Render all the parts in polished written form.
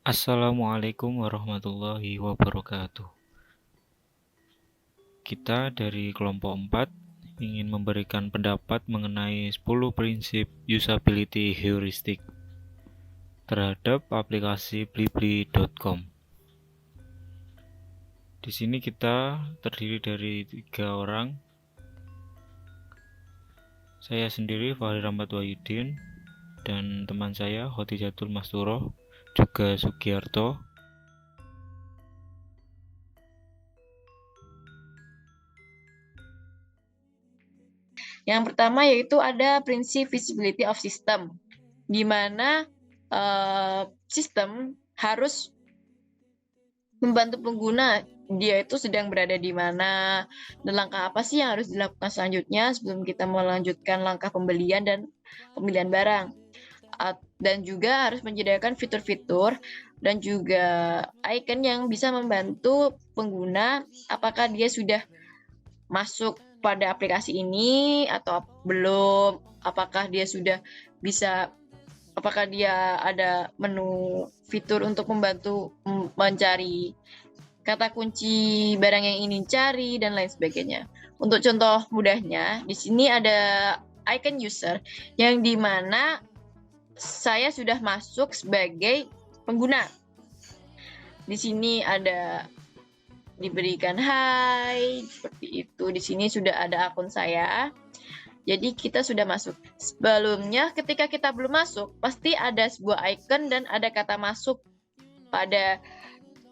Assalamualaikum warahmatullahi wabarakatuh. Kita dari kelompok 4 ingin memberikan pendapat mengenai 10 prinsip usability heuristik terhadap aplikasi blibli.com. Di sini kita terdiri dari 3 orang. Saya sendiri Fahri Rahmat Wahyudin dan teman saya Khotijatul Masturoh, juga Sugiarto. Yang pertama yaitu ada prinsip visibility of system, di mana sistem harus membantu pengguna dia itu sedang berada di mana dan langkah apa sih yang harus dilakukan selanjutnya sebelum kita melanjutkan langkah pembelian dan pemilihan barang. Dan juga harus menyediakan fitur-fitur dan juga icon yang bisa membantu pengguna apakah dia sudah masuk pada aplikasi ini atau belum, apakah dia sudah bisa, apakah dia ada menu fitur untuk membantu mencari kata kunci barang yang ingin cari dan lain sebagainya. Untuk contoh mudahnya, di sini ada icon user yang dimana saya sudah masuk sebagai pengguna. Di sini ada diberikan hai seperti itu. Di sini sudah ada akun saya. Jadi kita sudah masuk. Sebelumnya ketika kita belum masuk, pasti ada sebuah icon dan ada kata masuk pada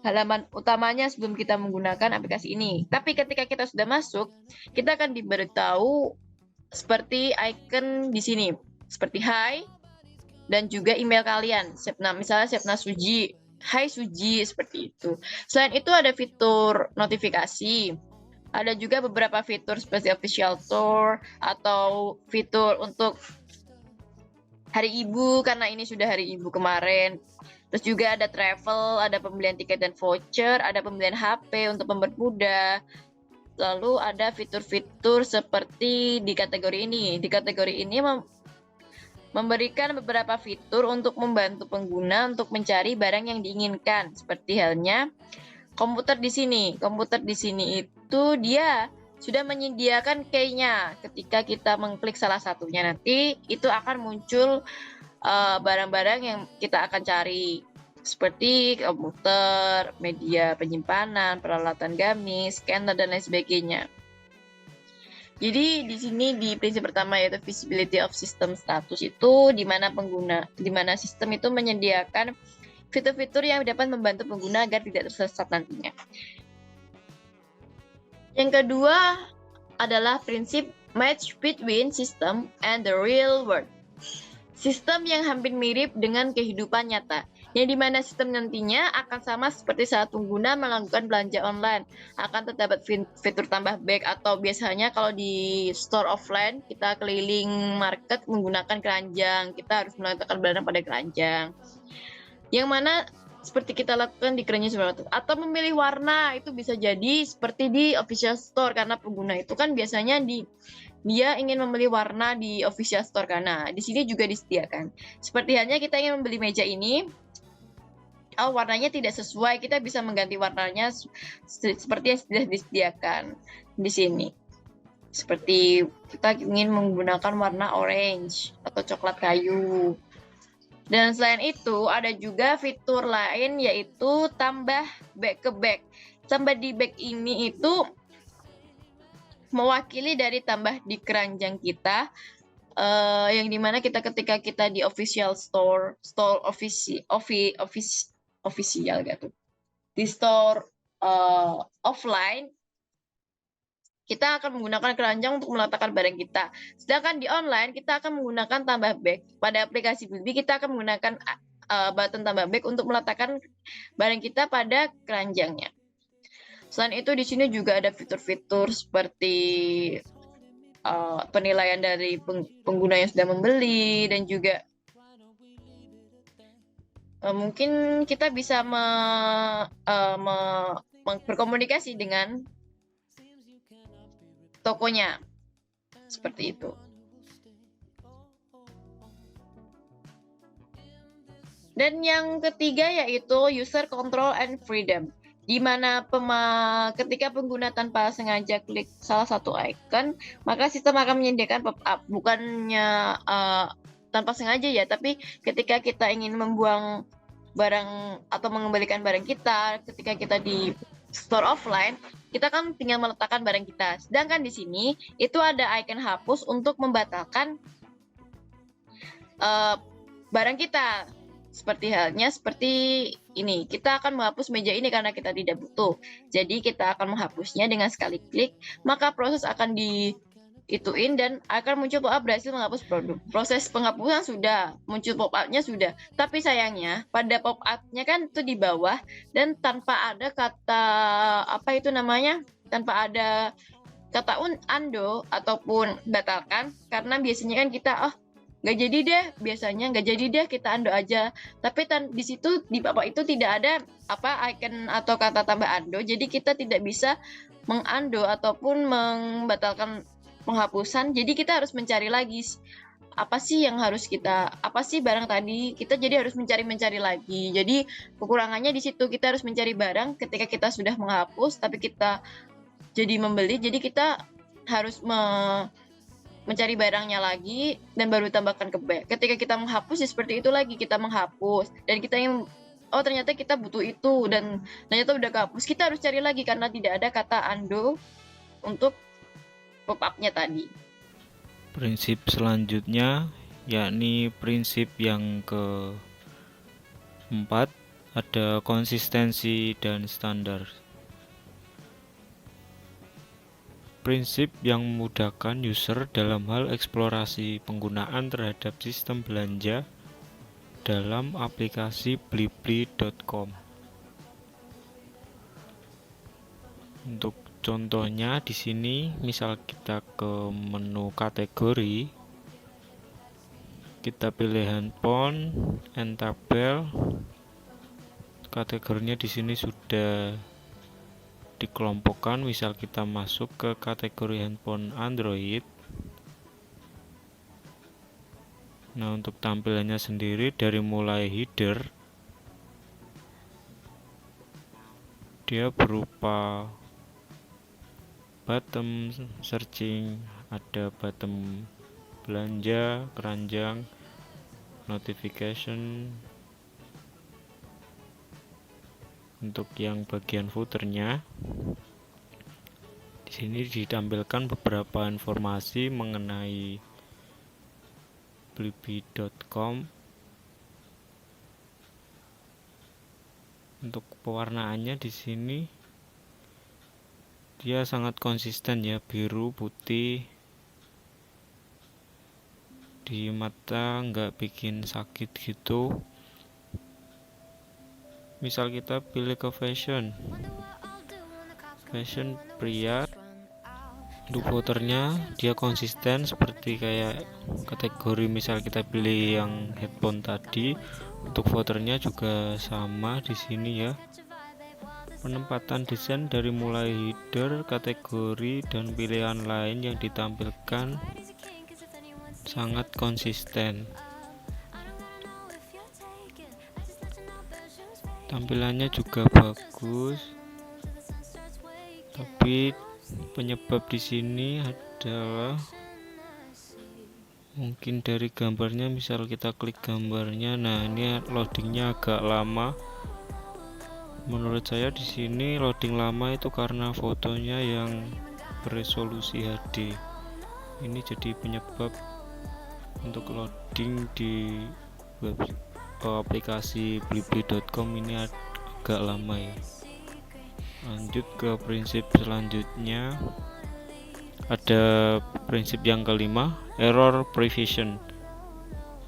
halaman utamanya sebelum kita menggunakan aplikasi ini. Tapi ketika kita sudah masuk, kita akan diberitahu seperti icon di sini, seperti hai dan juga email kalian. Misalnya Sepna Suji, hai Suji, seperti itu. Selain itu ada fitur notifikasi. Ada juga beberapa fitur seperti official tour atau fitur untuk hari ibu karena ini sudah hari ibu kemarin. Terus juga ada travel, ada pembelian tiket dan voucher, ada pembelian HP untuk mempermudah. Lalu ada fitur-fitur seperti di kategori ini. Di kategori ini memberikan beberapa fitur untuk membantu pengguna untuk mencari barang yang diinginkan. Seperti halnya komputer di sini. Komputer di sini itu dia sudah menyediakan key-nya. Ketika kita mengklik salah satunya nanti itu akan muncul barang-barang yang kita akan cari. Seperti komputer, media penyimpanan, peralatan gamis, scanner dan lain sebagainya. Jadi di sini di prinsip pertama yaitu visibility of system status itu di mana sistem itu menyediakan fitur-fitur yang dapat membantu pengguna agar tidak tersesat nantinya. Yang kedua adalah prinsip match between system and the real world. Sistem yang hampir mirip dengan kehidupan nyata, yang dimana sistem nantinya akan sama seperti saat pengguna melakukan belanja online. Akan terdapat fitur tambah back atau biasanya kalau di store offline kita keliling market menggunakan keranjang, kita harus meletakkan barang pada keranjang. Yang mana seperti kita lakukan di keranjang supermarket atau memilih warna itu bisa jadi seperti di official store karena pengguna itu kan biasanya dia ingin membeli warna di official store karena di sini juga disediakan. Seperti halnya kita ingin membeli meja ini, warnanya tidak sesuai, kita bisa mengganti warnanya seperti yang sudah disediakan di sini. Seperti kita ingin menggunakan warna orange atau coklat kayu. Dan selain itu ada juga fitur lain yaitu tambah back ke back. Tambah di back ini itu mewakili dari tambah di keranjang kita, yang dimana ketika kita di official store official gitu, di store offline kita akan menggunakan keranjang untuk meletakkan barang kita. Sedangkan di online kita akan menggunakan tambah bag. Pada aplikasi Blibli kita akan menggunakan button tambah bag untuk meletakkan barang kita pada keranjangnya. Selain itu di sini juga ada fitur-fitur seperti penilaian dari pengguna yang sudah membeli dan juga mungkin kita bisa berkomunikasi dengan tokonya seperti itu. Dan yang ketiga yaitu user control and freedom, di mana ketika pengguna tanpa sengaja klik salah satu icon, maka sistem akan menyediakan pop-up. Bukannya tanpa sengaja ya, tapi ketika kita ingin membuang barang atau mengembalikan barang kita ketika kita di store offline, kita kan tinggal meletakkan barang kita. Sedangkan di sini itu ada icon hapus untuk membatalkan barang kita. Seperti ini, kita akan menghapus meja ini karena kita tidak butuh. Jadi kita akan menghapusnya dengan sekali klik, maka proses akan diituin dan akan muncul pop-up berhasil menghapus produk. Proses penghapusan sudah, muncul pop-up-nya sudah. Tapi sayangnya pada pop-up-nya kan itu di bawah dan tanpa ada kata tanpa ada kata undo ataupun batalkan, karena biasanya kan kita nggak jadi deh, biasanya nggak jadi deh, kita undo aja. Tapi di situ di pop-up itu tidak ada icon atau kata tambah undo, jadi kita tidak bisa mengundo ataupun membatalkan penghapusan. Jadi kita harus mencari lagi apa sih barang tadi, kita jadi harus mencari lagi. Jadi kekurangannya di situ, kita harus mencari barang ketika kita sudah menghapus tapi kita jadi membeli, jadi kita harus mencari barangnya lagi dan baru tambahkan ke bag. Ketika kita menghapus ya seperti itu lagi, kita menghapus dan kita yang ternyata kita butuh itu dan ternyata udah kehapus, kita harus cari lagi karena tidak ada kata undo untuk pop-up-nya tadi. Prinsip selanjutnya yakni prinsip yang keempat, ada konsistensi dan standar. Prinsip yang memudahkan user dalam hal eksplorasi penggunaan terhadap sistem belanja dalam aplikasi blibli.com. Untuk contohnya di sini, misal kita ke menu kategori, kita pilih handphone, tabel. Kategorinya di sini sudah dikelompokkan. Misal kita masuk ke kategori handphone Android. Nah, untuk tampilannya sendiri dari mulai header, dia berupa button searching, ada button belanja, keranjang, notification. Untuk yang bagian footernya, di sini ditampilkan beberapa informasi mengenai blibli.com. Untuk pewarnaannya di sini dia sangat konsisten ya, biru, putih. Di mata nggak bikin sakit gitu. Misal kita pilih ke fashion pria, untuk footernya dia konsisten seperti kayak kategori. Misal kita pilih yang headphone tadi, untuk footernya juga sama di sini ya. Penempatan desain dari mulai header, kategori, dan pilihan lain yang ditampilkan sangat konsisten. Tampilannya juga bagus, tapi penyebab di sini adalah mungkin dari gambarnya. Misal kita klik gambarnya, nah ini loadingnya agak lama. Menurut saya di sini loading lama itu karena fotonya yang beresolusi HD. Ini jadi penyebab untuk loading di web aplikasi blibli.com ini agak lama ya. Lanjut ke prinsip selanjutnya, ada prinsip yang kelima, error prevention.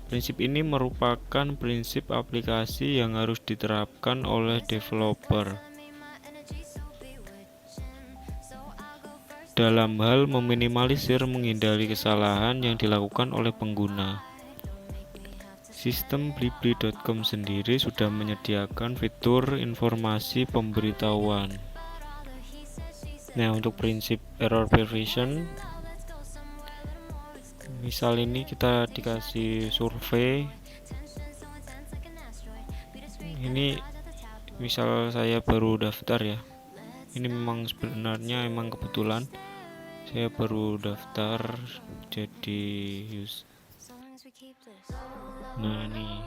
Prinsip ini merupakan prinsip aplikasi yang harus diterapkan oleh developer dalam hal meminimalisir menghindari kesalahan yang dilakukan oleh pengguna. Sistem blibli.com sendiri sudah menyediakan fitur informasi pemberitahuan. Nah, untuk prinsip error prevention, misal ini kita dikasih survei ini misal saya baru daftar ya, ini memang sebenarnya emang kebetulan saya baru daftar jadi nah nih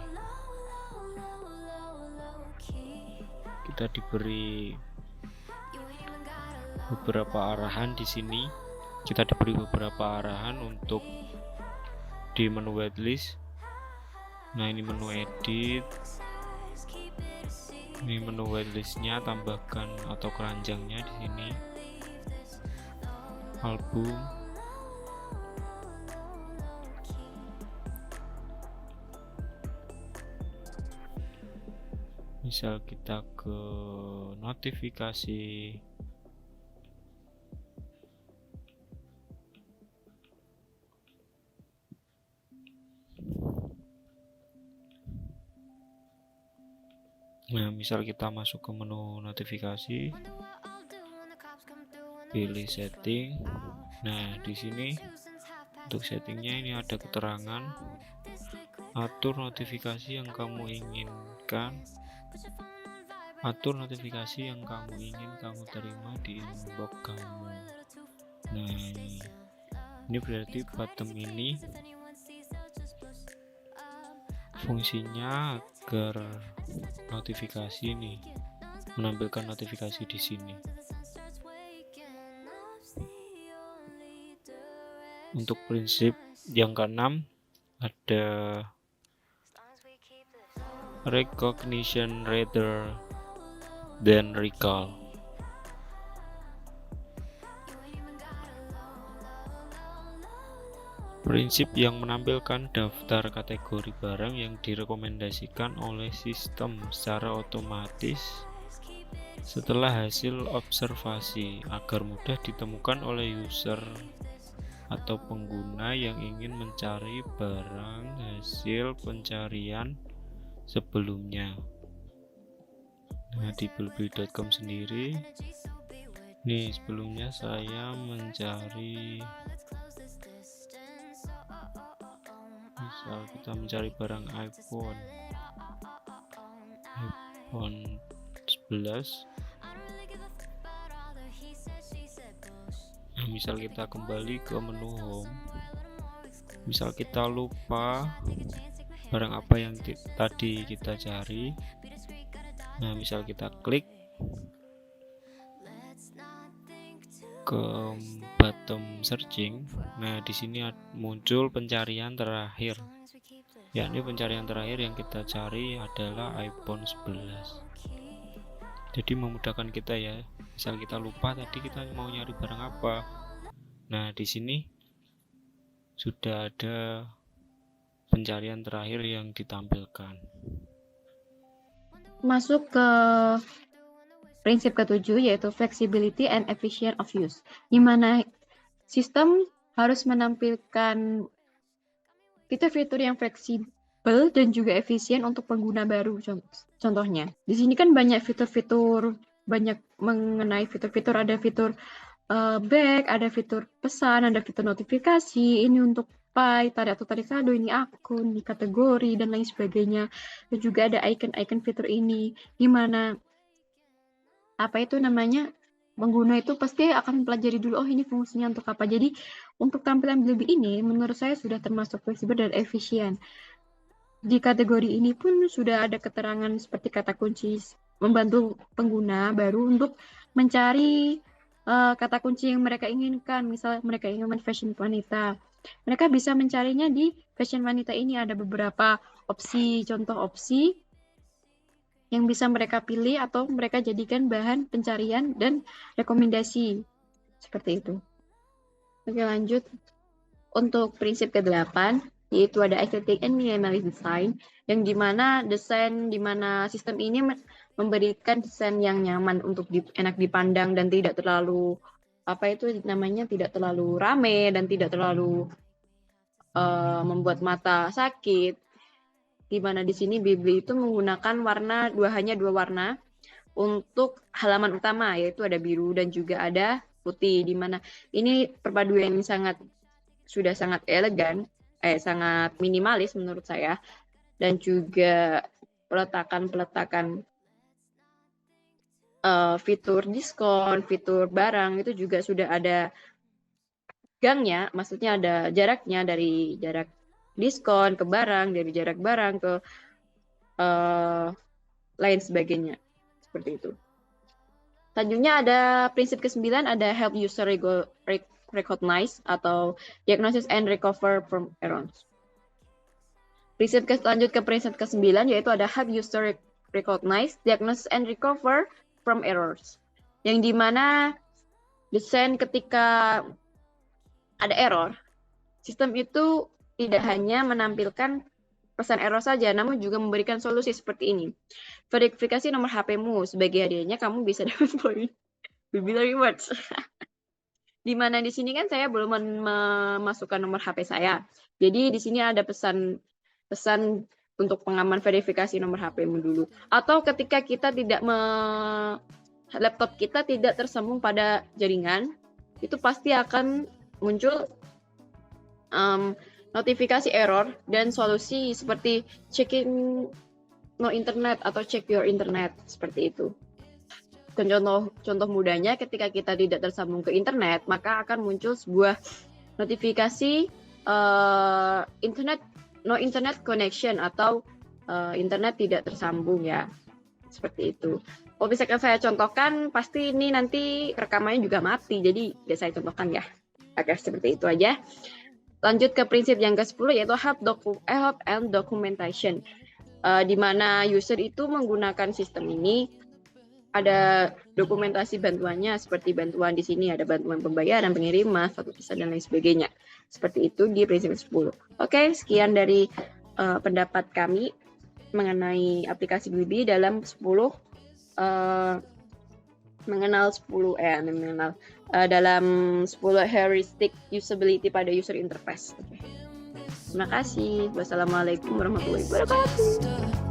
kita diberi beberapa arahan di sini. Kita diberi beberapa arahan untuk di menu waitlist. Nah, ini menu edit. Ini menu waitlistnya, tambahkan atau keranjangnya di sini. Album. Misal kita ke notifikasi. Nah, misal kita masuk ke menu notifikasi, pilih setting. Nah, di sini untuk settingnya ini ada keterangan, atur notifikasi yang kamu inginkan, atur notifikasi yang kamu ingin kamu terima di inbox kamu. Nah, ini berarti button ini fungsinya agar notifikasi nih menampilkan notifikasi di sini. Untuk prinsip yang keenam ada recognition rather than recall. Prinsip yang menampilkan daftar kategori barang yang direkomendasikan oleh sistem secara otomatis setelah hasil observasi agar mudah ditemukan oleh user atau pengguna yang ingin mencari barang hasil pencarian sebelumnya. Nah, di blibli.com sendiri nih, sebelumnya saya mencari, misal kita mencari barang iPhone 11. Nah, misal kita kembali ke menu home, misal kita lupa barang apa yang tadi kita cari. Nah, misal kita klik ke bottom searching. Nah, di sini muncul pencarian terakhir. Yakni pencarian terakhir yang kita cari adalah iPhone 11. Jadi memudahkan kita ya. Misal kita lupa tadi kita mau nyari barang apa. Nah, di sini sudah ada pencarian terakhir yang ditampilkan. Masuk ke prinsip ketujuh, yaitu flexibility and efficient of use, di mana sistem harus menampilkan fitur-fitur yang fleksibel dan juga efisien untuk pengguna baru. Contohnya, di sini kan banyak fitur-fitur, banyak mengenai fitur-fitur, ada fitur back, ada fitur pesan, ada fitur notifikasi, ini untuk tarik atau tarik saldo, ini akun, ini kategori, dan lain sebagainya. Dan juga ada icon-icon fitur ini, di mana pengguna itu pasti akan mempelajari dulu, oh ini fungsinya untuk apa. Jadi untuk tampilan Blibli ini menurut saya sudah termasuk fleksibel dan efisien. Di kategori ini pun sudah ada keterangan seperti kata kunci membantu pengguna baru untuk mencari kata kunci yang mereka inginkan. Misal mereka ingin fashion wanita, mereka bisa mencarinya di fashion wanita ini. Ada beberapa opsi, contoh opsi yang bisa mereka pilih atau mereka jadikan bahan pencarian dan rekomendasi. Seperti itu. Oke, lanjut. Untuk prinsip ke-8, yaitu ada aesthetic and minimalist design, yang dimana sistem ini memberikan desain yang nyaman untuk enak dipandang dan tidak terlalu tidak terlalu rame dan tidak terlalu membuat mata sakit. Di mana di sini Blibli itu menggunakan hanya dua warna untuk halaman utama, yaitu ada biru dan juga ada putih, di mana ini perpaduan yang sudah sangat elegan, sangat minimalis menurut saya, dan juga peletakan fitur diskon, fitur barang itu juga sudah ada gangnya, maksudnya ada jaraknya dari jarak diskon ke barang, dari jarak barang ke lain sebagainya. Seperti itu. Selanjutnya ada prinsip ke-9, ada help user recognize atau diagnosis and recover from errors. Prinsip prinsip ke-9 yaitu ada help user recognize, diagnosis and recover from errors. Yang dimana desain ketika ada error, sistem itu tidak hanya menampilkan pesan error saja, namun juga memberikan solusi seperti ini. Verifikasi nomor HP-mu, sebagai hadiahnya kamu bisa dapat poin BB Rewards. Dimana di sini kan saya belum memasukkan nomor HP saya. Jadi di sini ada pesan untuk pengaman verifikasi nomor HP-mu dulu. Atau ketika kita tidak laptop kita tidak tersambung pada jaringan, itu pasti akan muncul notifikasi error dan solusi seperti checking no internet atau check your internet, seperti itu. Dan contoh mudahnya ketika kita tidak tersambung ke internet, maka akan muncul sebuah notifikasi no internet connection atau internet tidak tersambung ya. Seperti itu. Kalau misalkan saya contohkan, pasti ini nanti rekamannya juga mati, jadi ya saya contohkan ya. Oke, seperti itu aja. Lanjut ke prinsip yang ke-10 yaitu help and documentation. Di mana user itu menggunakan sistem ini ada dokumentasi bantuannya, seperti bantuan di sini ada bantuan pembayaran, pengiriman, status visa dan lain sebagainya. Seperti itu di prinsip 10. Oke, sekian dari pendapat kami mengenai aplikasi BB dalam 10 dalam 10 heuristic usability pada user interface. Terima kasih. Wassalamualaikum warahmatullahi wabarakatuh.